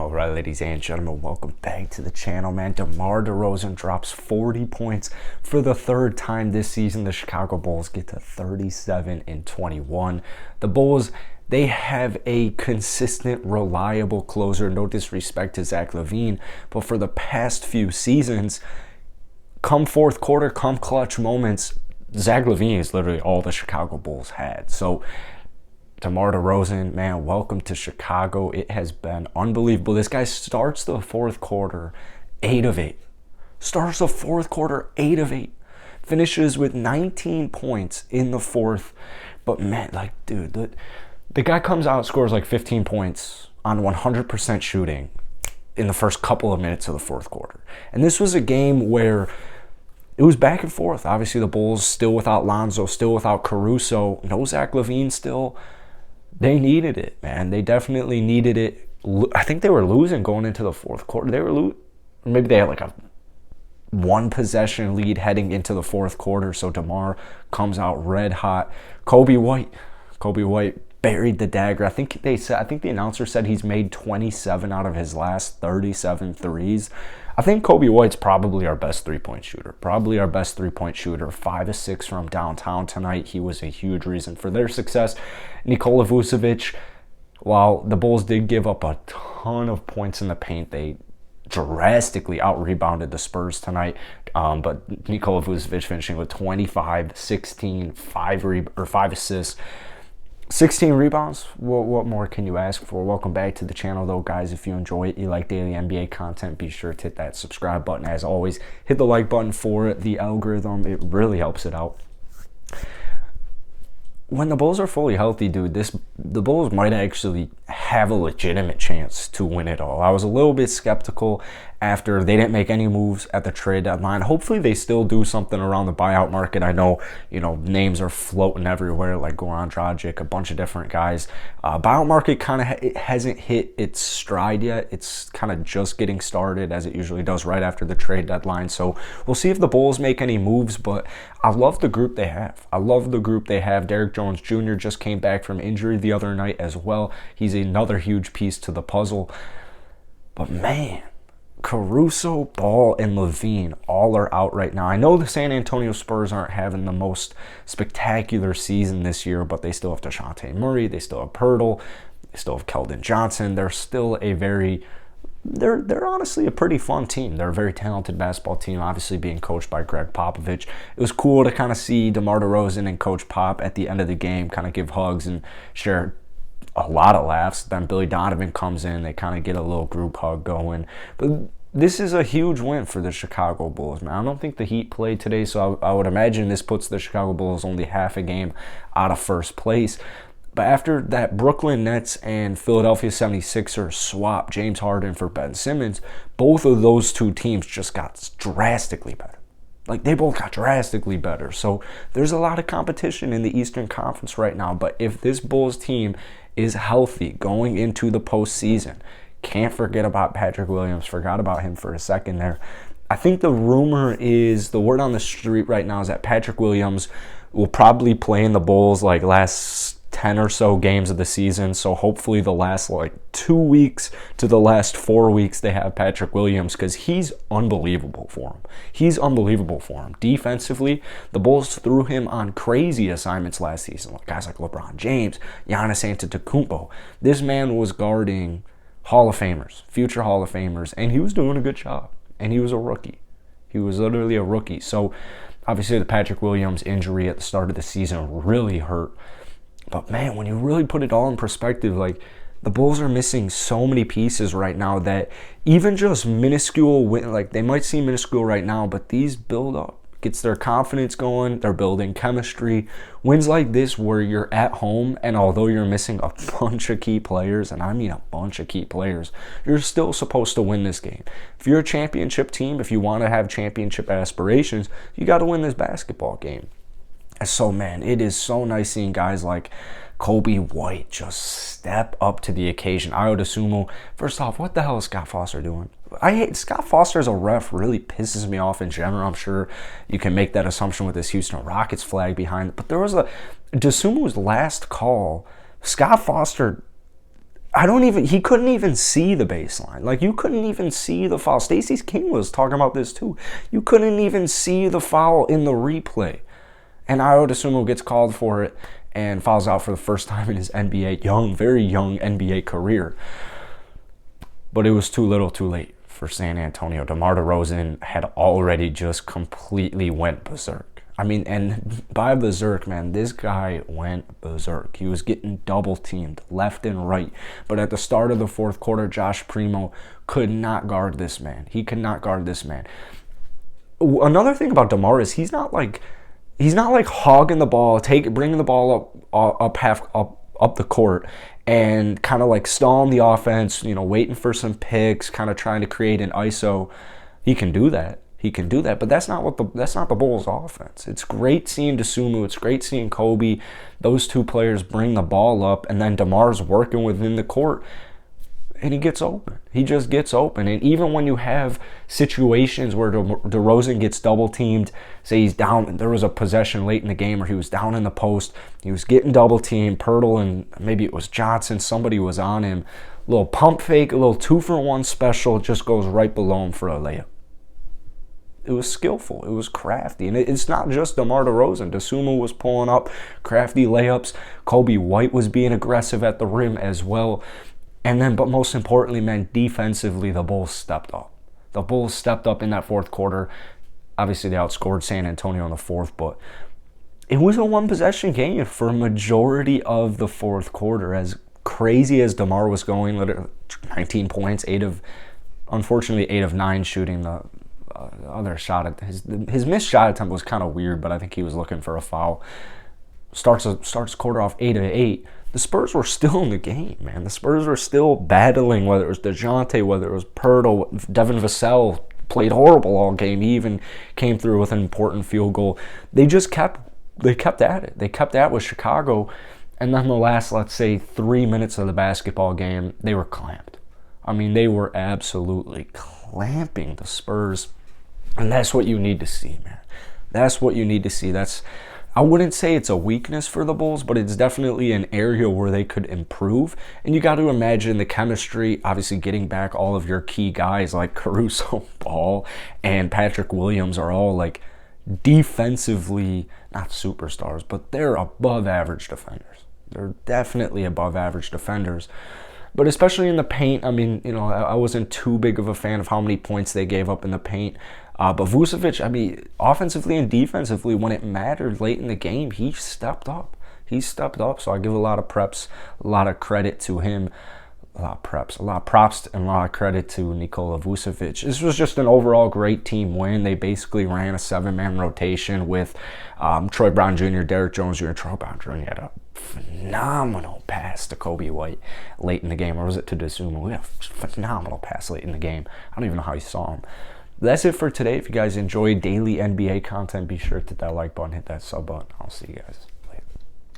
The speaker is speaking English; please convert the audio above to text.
All right, ladies and gentlemen, welcome back to the channel, man. DeMar DeRozan drops 40 points for the third time this season. The Chicago Bulls get to 37-21. The Bulls, they have a consistent, reliable closer. No disrespect to Zach LaVine, but for the past few seasons, come fourth quarter, come clutch moments, Zach LaVine is literally all the Chicago Bulls had. So DeMar DeRozan, man, welcome to Chicago. It has been unbelievable. This guy starts the fourth quarter 8 of 8. Starts the fourth quarter 8 of 8. Finishes with 19 points in the fourth. But man, like, dude, the guy comes out, scores like 15 points on 100% shooting in the first couple of minutes of the fourth quarter. And this was a game where it was back and forth. Obviously, the Bulls still without Lonzo, still without Caruso, no Zach LaVine still. They needed it, man. They definitely needed it. I think they were losing going into the fourth quarter. They were maybe they had like a one possession lead heading into the fourth quarter. So DeMar comes out red hot. Coby White buried the dagger. I think the announcer said he's made 27 out of his last 37 threes. I think Coby White's probably our best three-point shooter. 5 of 6 from downtown tonight. He was a huge reason for their success. Nikola Vucevic, while the Bulls did give up a ton of points in the paint, they drastically out-rebounded the Spurs tonight. But Nikola Vucevic finishing with 25, 16, 5 assists, 16 rebounds. What more can you ask for? Welcome back to the channel, though, guys. If you enjoy it, you like daily NBA content, be sure to hit that subscribe button. As always, hit the like button for the algorithm. It really helps it out. When the Bulls are fully healthy, dude, the Bulls might actually have a legitimate chance to win it all. I was a little bit skeptical after they didn't make any moves at the trade deadline. Hopefully they still do something around the buyout market. I know, names are floating everywhere, like Goran Dragic, a bunch of different guys. Buyout market kind of it hasn't hit its stride yet. It's kind of just getting started, as it usually does right after the trade deadline. So we'll see if the Bulls make any moves, but I love the group they have. Derrick Jones Jr. just came back from injury the other night as well. He's another huge piece to the puzzle. But man, Caruso, Ball, and LaVine all are out right now. I know the San Antonio Spurs aren't having the most spectacular season this year, but they still have DeJounte Murray, they still have Poeltl, they still have Keldon Johnson. They're still they're honestly a pretty fun team. They're a very talented basketball team, obviously being coached by Greg Popovich. It was cool to kind of see DeMar DeRozan and Coach Pop at the end of the game kind of give hugs and share a lot of laughs. Then Billy Donovan comes in. They kind of get a little group hug going. But this is a huge win for the Chicago Bulls, man. I don't think the Heat played today, so I would imagine this puts the Chicago Bulls only half a game out of first place. But after that Brooklyn Nets and Philadelphia 76ers swap James Harden for Ben Simmons, both of those two teams just got drastically better. Like, they both got drastically better. So there's a lot of competition in the Eastern Conference right now. But if this Bulls team is healthy going into the postseason, can't forget about Patrick Williams. Forgot about him for a second there. I think the word on the street right now is that Patrick Williams will probably play in the Bulls like last 10 or so games of the season. So hopefully the last 2 weeks to the last 4 weeks they have Patrick Williams, because he's unbelievable for him. Defensively, the Bulls threw him on crazy assignments last season. Like guys like LeBron James, Giannis Antetokounmpo. This man was guarding Hall of Famers, future Hall of Famers, and he was doing a good job. And he was a rookie. He was literally a rookie. So obviously the Patrick Williams injury at the start of the season really hurt. But man, when you really put it all in perspective, like, the Bulls are missing so many pieces right now that even just minuscule win, like, they might seem minuscule right now, but these build up, gets their confidence going. They're building chemistry. Wins like this where you're at home, and although you're missing a bunch of key players, and I mean a bunch of key players, you're still supposed to win this game. If you're a championship team, if you want to have championship aspirations, you got to win this basketball game. So, man, it is so nice seeing guys like Coby White just step up to the occasion. Ayo Dosunmu, first off, what the hell is Scott Foster doing? Scott Foster as a ref really pisses me off in general. I'm sure you can make that assumption with this Houston Rockets flag behind it. But there was Dosunmu's last call. Scott Foster he couldn't even see the baseline. Like, you couldn't even see the foul. Stacey King was talking about this too. You couldn't even see the foul in the replay. And Ayo Dosunmu gets called for it and fouls out for the first time in his very young NBA career. But it was too little too late for San Antonio. DeMar DeRozan had already just completely went berserk. I mean, and by berserk, man, this guy went berserk. He was getting double teamed left and right. But at the start of the fourth quarter, Josh Primo could not guard this man. He could not guard this man. Another thing about DeMar is he's not like hogging the ball, bringing the ball up the court and kind of like stalling the offense, waiting for some picks, kind of trying to create an ISO. He can do that. But that's not the Bulls' offense. It's great seeing Dosunmu. It's great seeing Kobe. Those two players bring the ball up, and then DeMar's working within the court, and he gets open. He just gets open. And even when you have situations where DeRozan gets double teamed, say he's down, there was a possession late in the game where he was down in the post, he was getting double teamed, Poeltl and maybe it was Johnson, somebody was on him, a little pump fake, a little 2-for-1 special, just goes right below him for a layup. It was skillful. It was crafty. And it's not just DeMar DeRozan. Dosunmu was pulling up crafty layups. Kobe White was being aggressive at the rim as well. And then, but most importantly, man, defensively, the Bulls stepped up. The Bulls stepped up in that fourth quarter. Obviously, they outscored San Antonio in the fourth, but it was a one-possession game for a majority of the fourth quarter. As crazy as DeMar was going, 19 points, unfortunately 8 of 9 shooting. The other shot at his missed shot attempt was kind of weird, but I think he was looking for a foul. Starts quarter off 8 of 8. The Spurs were still in the game, man. The Spurs were still battling, whether it was DeJounte, whether it was Poeltl, Devin Vassell played horrible all game. He even came through with an important field goal. They kept at it. They kept at with Chicago, and then the last, let's say, 3 minutes of the basketball game, they were clamped. I mean, they were absolutely clamping the Spurs. And that's what you need to see, man. That's what you need to see. I wouldn't say it's a weakness for the Bulls, but it's definitely an area where they could improve. And you got to imagine the chemistry, obviously getting back all of your key guys like Caruso, Ball, and Patrick Williams are all like defensively, not superstars, but they're above average defenders. They're definitely above average defenders. But especially in the paint, I mean, I wasn't too big of a fan of how many points they gave up in the paint. But Vucevic, I mean, offensively and defensively, when it mattered late in the game, he stepped up. So I give a lot of credit to him. A lot of props and a lot of credit to Nikola Vucevic. This was just an overall great team win. They basically ran a 7-man rotation with Troy Brown Jr., Derrick Jones Jr. Troy Brown Jr. had a phenomenal pass to Kobe White late in the game. Or was it to Dosunmu? We had a phenomenal pass late in the game. I don't even know how you saw him. That's it for today. If you guys enjoy daily NBA content, be sure to hit that like button, hit that sub button. I'll see you guys.